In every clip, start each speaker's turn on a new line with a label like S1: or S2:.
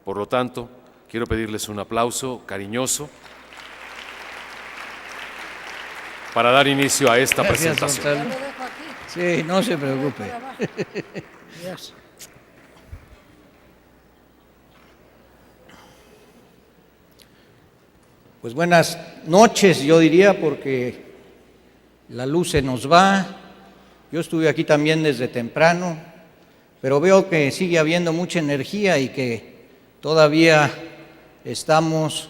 S1: Por lo tanto, quiero pedirles un aplauso cariñoso para dar inicio a esta presentación.
S2: Gonzalo. Sí, no se preocupe. Pues buenas noches, yo diría, porque la luz se nos va. Yo estuve aquí también desde temprano, pero veo que sigue habiendo mucha energía y que todavía estamos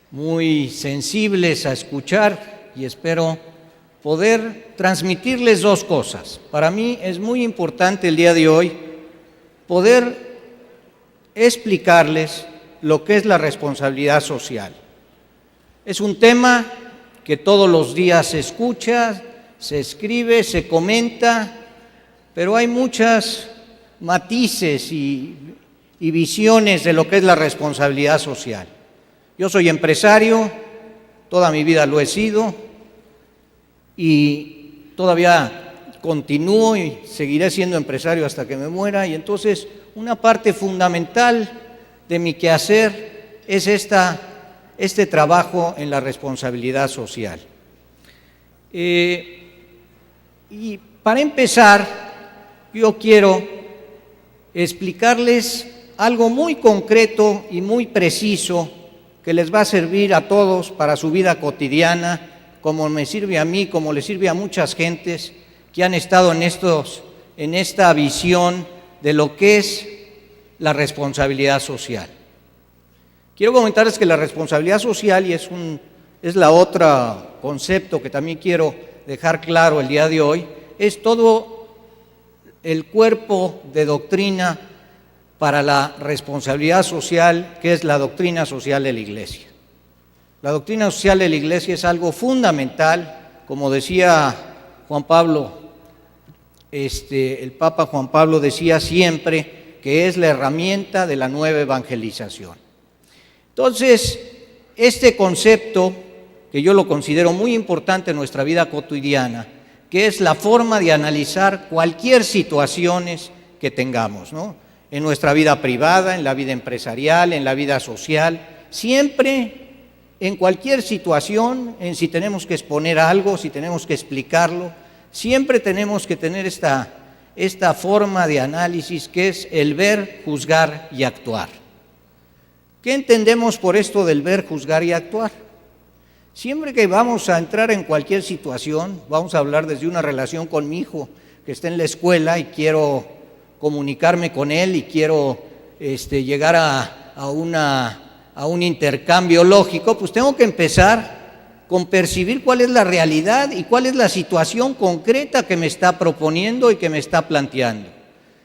S2: muy sensibles a escuchar y espero poder transmitirles dos cosas. Para mí es muy importante el día de hoy poder explicarles lo que es la responsabilidad social. Es un tema que todos los días se escucha, se escribe, se comenta, pero hay muchos matices y visiones de lo que es la responsabilidad social. Yo soy empresario, toda mi vida lo he sido y todavía continúo y seguiré siendo empresario hasta que me muera, y entonces una parte fundamental de mi quehacer es este trabajo en la responsabilidad social. Y para empezar, yo quiero explicarles algo muy concreto y muy preciso que les va a servir a todos para su vida cotidiana, como me sirve a mí, como le sirve a muchas gentes que han estado en esta visión de lo que es la responsabilidad social. Quiero comentarles que la responsabilidad social, y es la otra concepto que también quiero dejar claro el día de hoy, es todo el cuerpo de doctrina para la responsabilidad social, que es la doctrina social de la Iglesia. La doctrina social de la Iglesia es algo fundamental, como decía Juan Pablo, el Papa Juan Pablo decía siempre que es la herramienta de la nueva evangelización. Entonces, este concepto, que yo lo considero muy importante en nuestra vida cotidiana, que es la forma de analizar cualquier situación que tengamos, ¿no? En nuestra vida privada, en la vida empresarial, en la vida social, siempre, en cualquier situación, en si tenemos que exponer algo, si tenemos que explicarlo, siempre tenemos que tener esta forma de análisis que es el ver, juzgar y actuar. ¿Qué entendemos por esto del ver, juzgar y actuar? Siempre que vamos a entrar en cualquier situación, vamos a hablar desde una relación con mi hijo que está en la escuela y quiero comunicarme con él y quiero llegar a un intercambio lógico, pues tengo que empezar con percibir cuál es la realidad y cuál es la situación concreta que me está proponiendo y que me está planteando.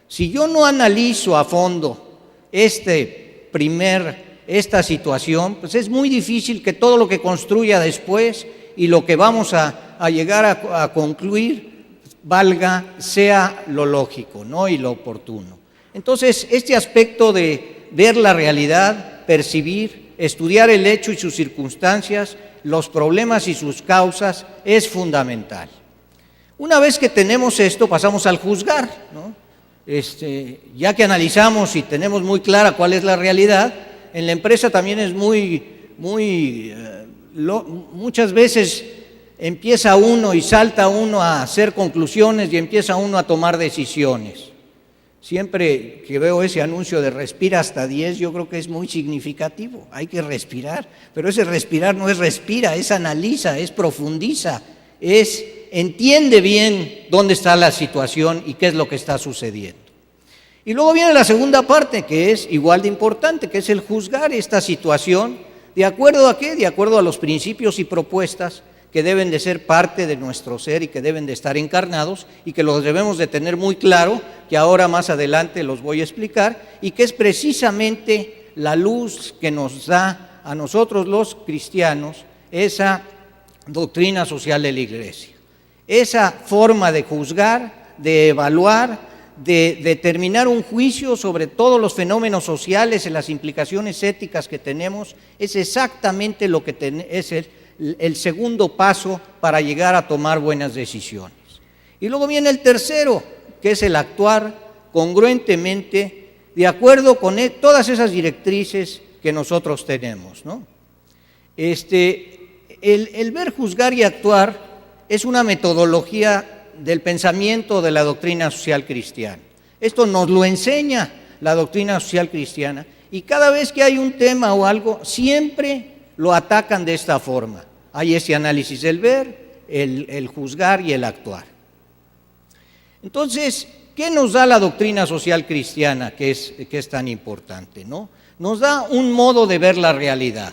S2: Si yo no analizo a fondo esta situación, pues es muy difícil que todo lo que construya después y lo que vamos a llegar a concluir sea lo lógico, ¿no? Y lo oportuno. Entonces, este aspecto de ver la realidad, percibir, estudiar el hecho y sus circunstancias, los problemas y sus causas, es fundamental. Una vez que tenemos esto, pasamos al juzgar, ¿no? Ya que analizamos y tenemos muy clara cuál es la realidad, en la empresa también es muchas veces empieza uno y salta uno a hacer conclusiones y empieza uno a tomar decisiones. Siempre que veo ese anuncio de respira hasta 10, yo creo que es muy significativo. Hay que respirar, pero ese respirar no es respira, es analiza, es profundiza, entiende bien dónde está la situación y qué es lo que está sucediendo. Y luego viene la segunda parte, que es igual de importante, que es el juzgar esta situación. ¿De acuerdo a qué? De acuerdo a los principios y propuestas que deben de ser parte de nuestro ser y que deben de estar encarnados y que los debemos de tener muy claro, que ahora más adelante los voy a explicar, y que es precisamente la luz que nos da a nosotros los cristianos esa doctrina social de la Iglesia. Esa forma de juzgar, de evaluar, de determinar un juicio sobre todos los fenómenos sociales y las implicaciones éticas que tenemos, es exactamente lo que es el segundo paso para llegar a tomar buenas decisiones. Y luego viene el tercero, que es el actuar congruentemente de acuerdo con todas esas directrices que nosotros tenemos, ¿no? El ver, juzgar y actuar es una metodología del pensamiento de la doctrina social cristiana. Esto nos lo enseña la doctrina social cristiana, y cada vez que hay un tema o algo, siempre lo atacan de esta forma. Hay ese análisis del ver, el juzgar y el actuar. Entonces, ¿qué nos da la doctrina social cristiana que es tan importante, ¿no? Nos da un modo de ver la realidad.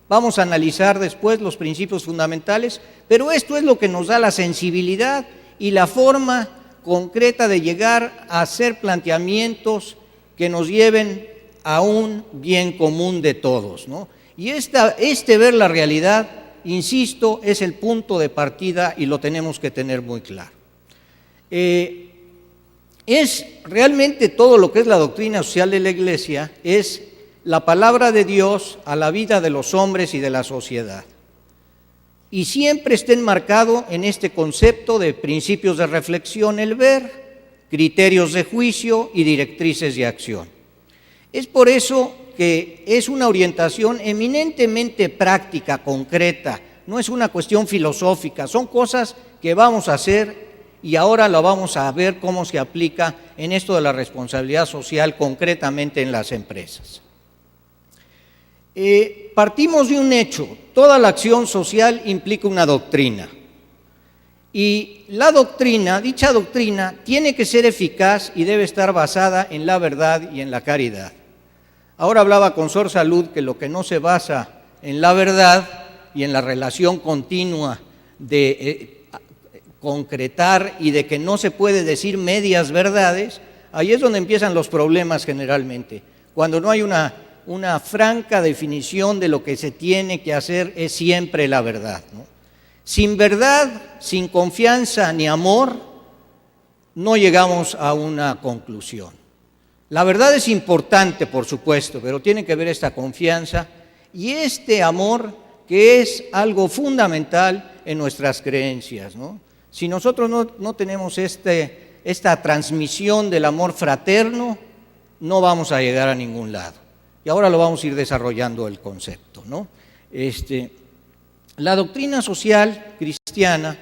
S2: Vamos a analizar después los principios fundamentales, pero esto es lo que nos da la sensibilidad y la forma concreta de llegar a hacer planteamientos que nos lleven a un bien común de todos, ¿no? Y este ver la realidad, insisto, es el punto de partida y lo tenemos que tener muy claro. Es realmente todo lo que es la doctrina social de la Iglesia, es la palabra de Dios a la vida de los hombres y de la sociedad. Y siempre está enmarcado en este concepto de principios de reflexión, el ver, criterios de juicio y directrices de acción. Es por eso que es una orientación eminentemente práctica, concreta, no es una cuestión filosófica, son cosas que vamos a hacer y ahora lo vamos a ver cómo se aplica en esto de la responsabilidad social concretamente en las empresas. Partimos de un hecho, toda la acción social implica una doctrina. Y la doctrina, dicha doctrina, tiene que ser eficaz y debe estar basada en la verdad y en la caridad. Ahora hablaba con Sor Salud que lo que no se basa en la verdad y en la relación continua de concretar y de que no se puede decir medias verdades, ahí es donde empiezan los problemas generalmente. Cuando no hay una franca definición de lo que se tiene que hacer, es siempre la verdad, ¿no? Sin verdad, sin confianza ni amor, no llegamos a una conclusión. La verdad es importante, por supuesto, pero tiene que ver esta confianza y este amor que es algo fundamental en nuestras creencias, ¿no? Si nosotros no tenemos esta transmisión del amor fraterno, no vamos a llegar a ningún lado. Y ahora lo vamos a ir desarrollando el concepto, ¿no? La doctrina social cristiana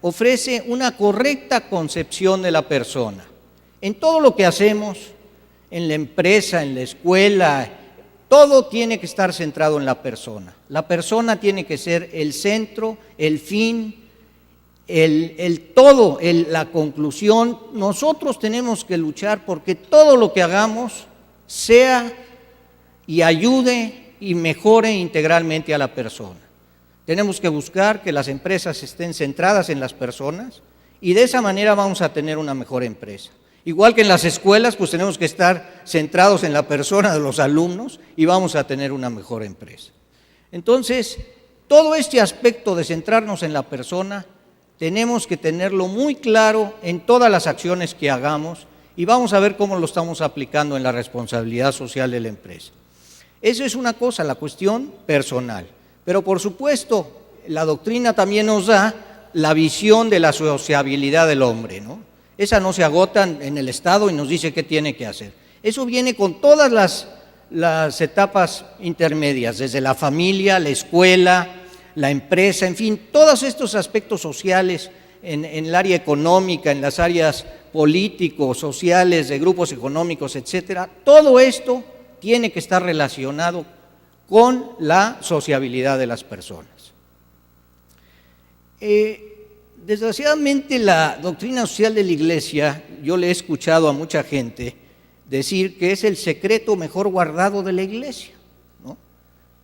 S2: ofrece una correcta concepción de la persona. En todo lo que hacemos, en la empresa, en la escuela, todo tiene que estar centrado en la persona. La persona tiene que ser el centro, el fin, el todo, la conclusión. Nosotros tenemos que luchar porque todo lo que hagamos sea y ayude y mejore integralmente a la persona. Tenemos que buscar que las empresas estén centradas en las personas y de esa manera vamos a tener una mejor empresa. Igual que en las escuelas, pues tenemos que estar centrados en la persona de los alumnos y vamos a tener una mejor empresa. Entonces, todo este aspecto de centrarnos en la persona, tenemos que tenerlo muy claro en todas las acciones que hagamos y vamos a ver cómo lo estamos aplicando en la responsabilidad social de la empresa. Eso es una cosa, la cuestión personal. Pero por supuesto, la doctrina también nos da la visión de la sociabilidad del hombre, ¿no? Esa no se agota en el Estado y nos dice qué tiene que hacer. Eso viene con todas las etapas intermedias, desde la familia, la escuela, la empresa, en fin, todos estos aspectos sociales en el área económica, en las áreas políticos, sociales, de grupos económicos, etcétera. Todo esto tiene que estar relacionado con la sociabilidad de las personas. Desgraciadamente la doctrina social de la Iglesia, yo le he escuchado a mucha gente decir que es el secreto mejor guardado de la Iglesia, ¿no?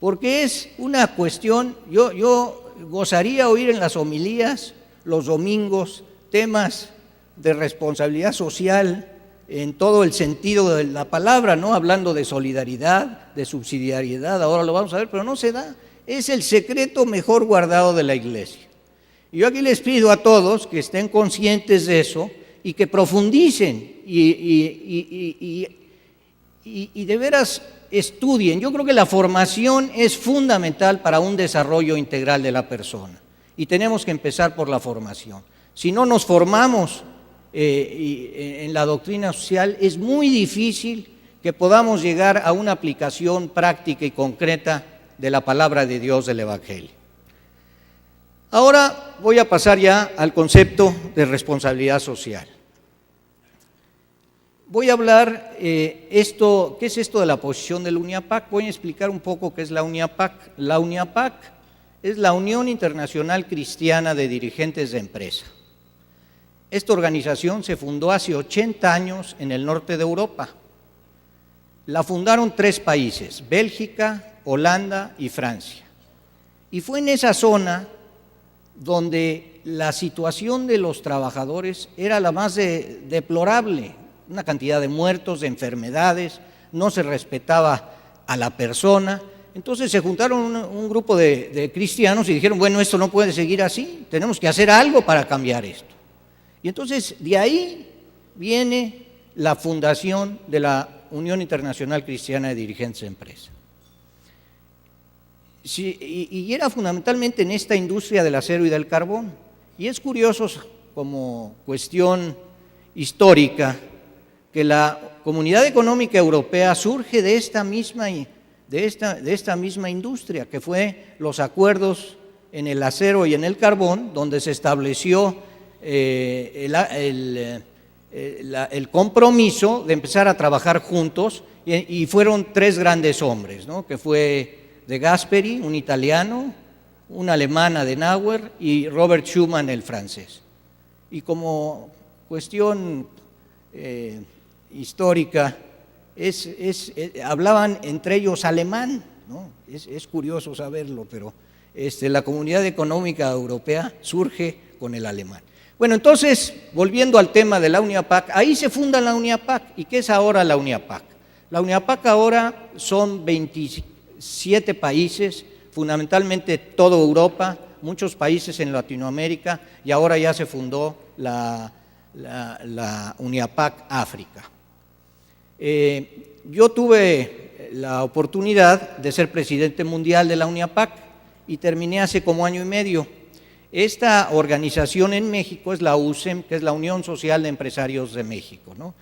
S2: Porque es una cuestión, yo gozaría oír en las homilías los domingos temas de responsabilidad social en todo el sentido de la palabra, ¿no? Hablando de solidaridad, de subsidiariedad, ahora lo vamos a ver, pero no se da. Es el secreto mejor guardado de la Iglesia. Y yo aquí les pido a todos que estén conscientes de eso y que profundicen y de veras estudien. Yo creo que la formación es fundamental para un desarrollo integral de la persona y tenemos que empezar por la formación. Si no nos formamos en la doctrina social, es muy difícil que podamos llegar a una aplicación práctica y concreta de la palabra de Dios del Evangelio. Ahora voy a pasar ya al concepto de responsabilidad social. Voy a hablar ¿qué es esto de la posición del UNIAPAC? Voy a explicar un poco qué es la UNIAPAC. La UNIAPAC es la Unión Internacional Cristiana de Dirigentes de Empresa. Esta organización se fundó hace 80 años en el norte de Europa. La fundaron 3 países, Bélgica, Holanda y Francia. Y fue en esa zona donde la situación de los trabajadores era la más deplorable, una cantidad de muertos, de enfermedades, no se respetaba a la persona. Entonces se juntaron un grupo de cristianos y dijeron, bueno, esto no puede seguir así, tenemos que hacer algo para cambiar esto. Y entonces de ahí viene la fundación de la Unión Internacional Cristiana de Dirigentes de Empresa. Sí, y era fundamentalmente en esta industria del acero y del carbón. Y es curioso como cuestión histórica que la Comunidad Económica Europea surge de esta misma industria, que fue los acuerdos en el acero y en el carbón, donde se estableció el compromiso de empezar a trabajar juntos, y fueron 3 grandes hombres, ¿no? Que fue De Gasperi, un italiano, un alemán, Adenauer, y Robert Schuman, el francés. Y como cuestión histórica, hablaban entre ellos alemán, ¿no? Es curioso saberlo, pero la Comunidad Económica Europea surge con el alemán. Bueno, entonces, volviendo al tema de la UNIAPAC, ahí se funda la UNIAPAC. ¿Y qué es ahora la UNIAPAC? La UNIAPAC ahora son 27 países, fundamentalmente toda Europa, muchos países en Latinoamérica, y ahora ya se fundó la UNIAPAC África. Yo tuve la oportunidad de ser presidente mundial de la UNIAPAC y terminé hace como año y medio. Esta organización en México es la USEM, que es la Unión Social de Empresarios de México, ¿no?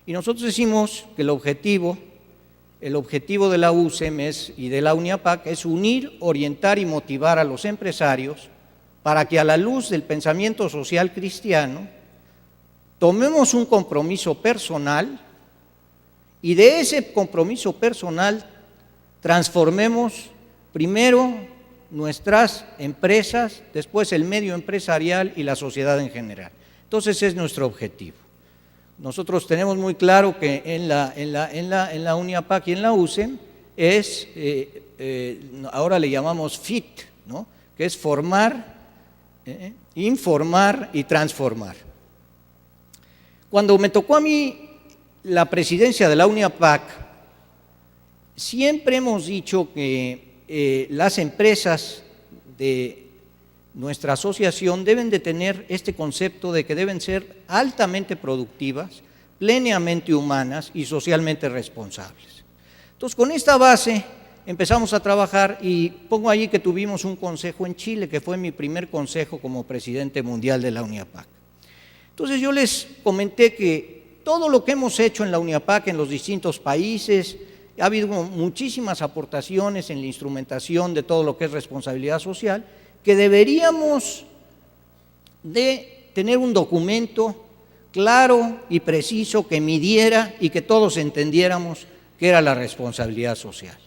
S2: Y nosotros decimos que el objetivo de la USEM y de la UNIAPAC es unir, orientar y motivar a los empresarios para que, a la luz del pensamiento social cristiano, tomemos un compromiso personal y de ese compromiso personal transformemos primero nuestras empresas, después el medio empresarial y la sociedad en general. Entonces es nuestro objetivo. Nosotros tenemos muy claro que en la UNIAPAC y en la USEM ahora le llamamos FIT, ¿no? Que es formar, informar y transformar. Cuando me tocó a mí la presidencia de la UNIAPAC, siempre hemos dicho que las empresas de nuestra asociación deben de tener este concepto de que deben ser altamente productivas, plenamente humanas y socialmente responsables. Entonces, con esta base empezamos a trabajar, y pongo allí que tuvimos un consejo en Chile, que fue mi primer consejo como presidente mundial de la UNIAPAC. Entonces yo les comenté que todo lo que hemos hecho en la UNIAPAC en los distintos países, ha habido muchísimas aportaciones en la instrumentación de todo lo que es responsabilidad social, que deberíamos de tener un documento claro y preciso que midiera y que todos entendiéramos qué era la responsabilidad social.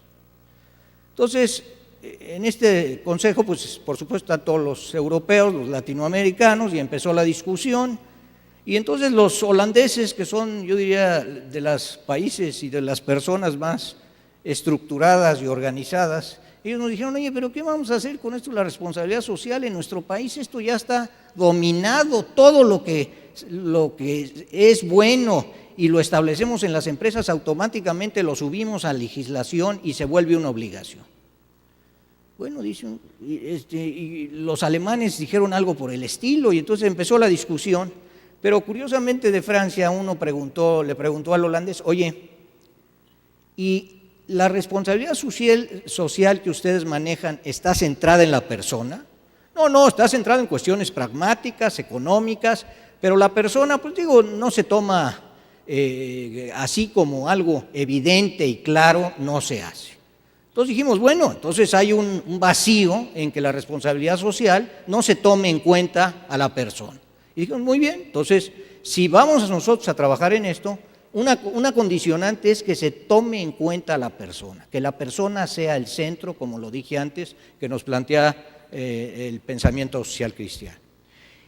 S2: Entonces, en este consejo, pues por supuesto están todos los europeos, los latinoamericanos, y empezó la discusión. Y entonces los holandeses, que son, yo diría, de los países y de las personas más estructuradas y organizadas, ellos nos dijeron, oye, pero ¿qué vamos a hacer con esto de la responsabilidad social? En nuestro país esto ya está dominado, todo lo que es bueno y lo establecemos en las empresas, automáticamente lo subimos a legislación y se vuelve una obligación. Bueno, dicen, y los alemanes dijeron algo por el estilo, y entonces empezó la discusión. Pero curiosamente de Francia le preguntó al holandés, oye, ¿y la responsabilidad social que ustedes manejan está centrada en la persona? No, está centrada en cuestiones pragmáticas, económicas, pero la persona, pues digo, no se toma así como algo evidente y claro, no se hace. Entonces dijimos, bueno, entonces hay un vacío en que la responsabilidad social no se tome en cuenta a la persona. Y dijimos, muy bien, entonces si vamos nosotros a trabajar en esto, una condicionante es que se tome en cuenta a la persona, que la persona sea el centro, como lo dije antes, que nos plantea el pensamiento social cristiano.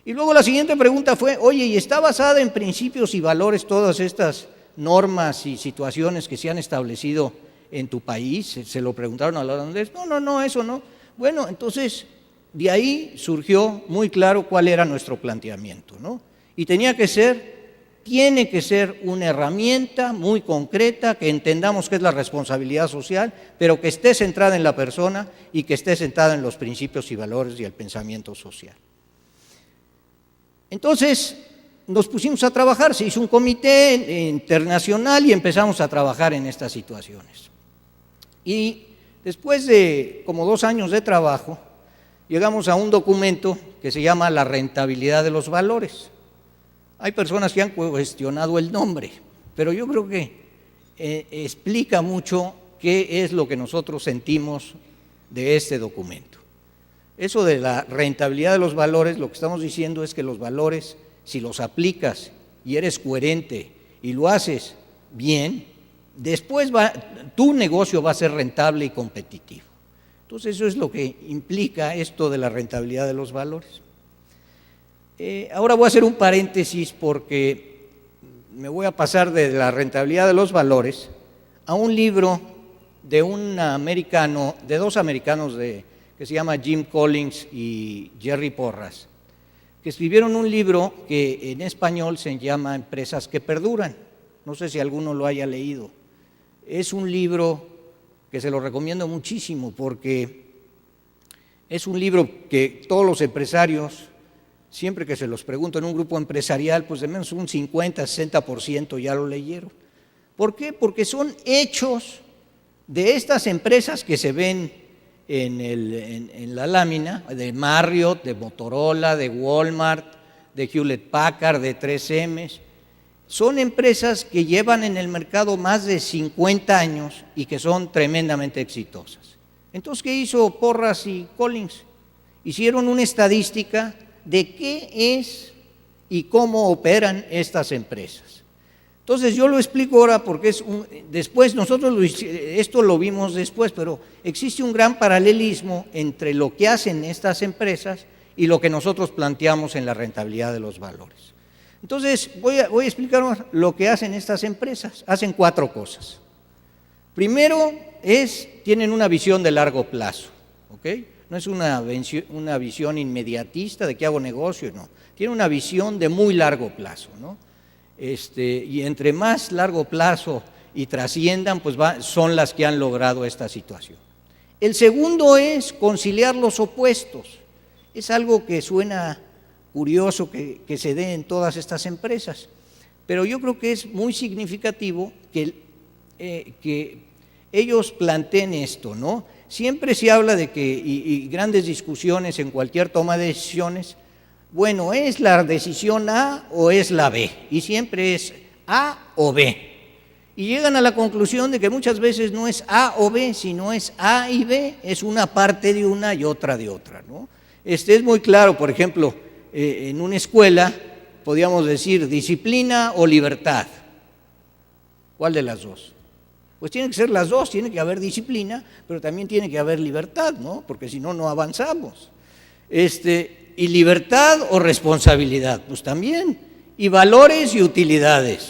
S2: Y luego la siguiente pregunta fue, oye, ¿y está basada en principios y valores todas estas normas y situaciones que se han establecido en tu país? Se lo preguntaron a los holandeses. No, eso no. Bueno, entonces de ahí surgió muy claro cuál era nuestro planteamiento, ¿no? Y tiene que ser una herramienta muy concreta, que entendamos que es la responsabilidad social, pero que esté centrada en la persona y que esté centrada en los principios y valores y el pensamiento social. Entonces nos pusimos a trabajar, se hizo un comité internacional y empezamos a trabajar en estas situaciones. Y después de como 2 años de trabajo, llegamos a un documento que se llama La rentabilidad de los valores. Hay personas que han cuestionado el nombre, pero yo creo que explica mucho qué es lo que nosotros sentimos de este documento. Eso de la rentabilidad de los valores, lo que estamos diciendo es que los valores, si los aplicas y eres coherente y lo haces bien, después tu negocio va a ser rentable y competitivo. Entonces eso es lo que implica esto de la rentabilidad de los valores. Ahora voy a hacer un paréntesis porque me voy a pasar de la rentabilidad de los valores a un libro de dos americanos que se llama Jim Collins y Jerry Porras, que escribieron un libro que en español se llama Empresas que Perduran. No sé si alguno lo haya leído. Es un libro que se lo recomiendo muchísimo porque es un libro que todos los empresarios, siempre que se los pregunto en un grupo empresarial, pues de menos un 50-60% ya lo leyeron. ¿Por qué? Porque son hechos de estas empresas que se ven en la lámina, de Marriott, de Motorola, de Walmart, de Hewlett Packard, de 3M. Son empresas que llevan en el mercado más de 50 años y que son tremendamente exitosas. Entonces, ¿qué hizo Porras y Collins? Hicieron una estadística de qué es y cómo operan estas empresas. Entonces yo lo explico ahora porque después nosotros esto lo vimos después, pero existe un gran paralelismo entre lo que hacen estas empresas y lo que nosotros planteamos en la rentabilidad de los valores. Entonces voy a explicar lo que hacen estas empresas. Hacen 4 cosas. Primero tienen una visión de largo plazo, ¿ok? No es una visión inmediatista de que hago negocio, no. Tiene una visión de muy largo plazo, ¿no? Y entre más largo plazo y trasciendan, pues son las que han logrado esta situación. El segundo es conciliar los opuestos. Es algo que suena curioso que se dé en todas estas empresas, pero yo creo que es muy significativo que ellos planteen esto, ¿no? Siempre se habla de que, y grandes discusiones en cualquier toma de decisiones, bueno, ¿es la decisión A o es la B? Y siempre es A o B. Y llegan a la conclusión de que muchas veces no es A o B, sino es A y B, es una parte de una y otra de otra, ¿no? Es muy claro, por ejemplo, en una escuela podríamos decir disciplina o libertad. ¿Cuál de las dos? Pues tienen que ser las dos, tiene que haber disciplina, pero también tiene que haber libertad, ¿no? Porque si no, no avanzamos. ¿Y libertad o responsabilidad? Pues también. Y valores y utilidades.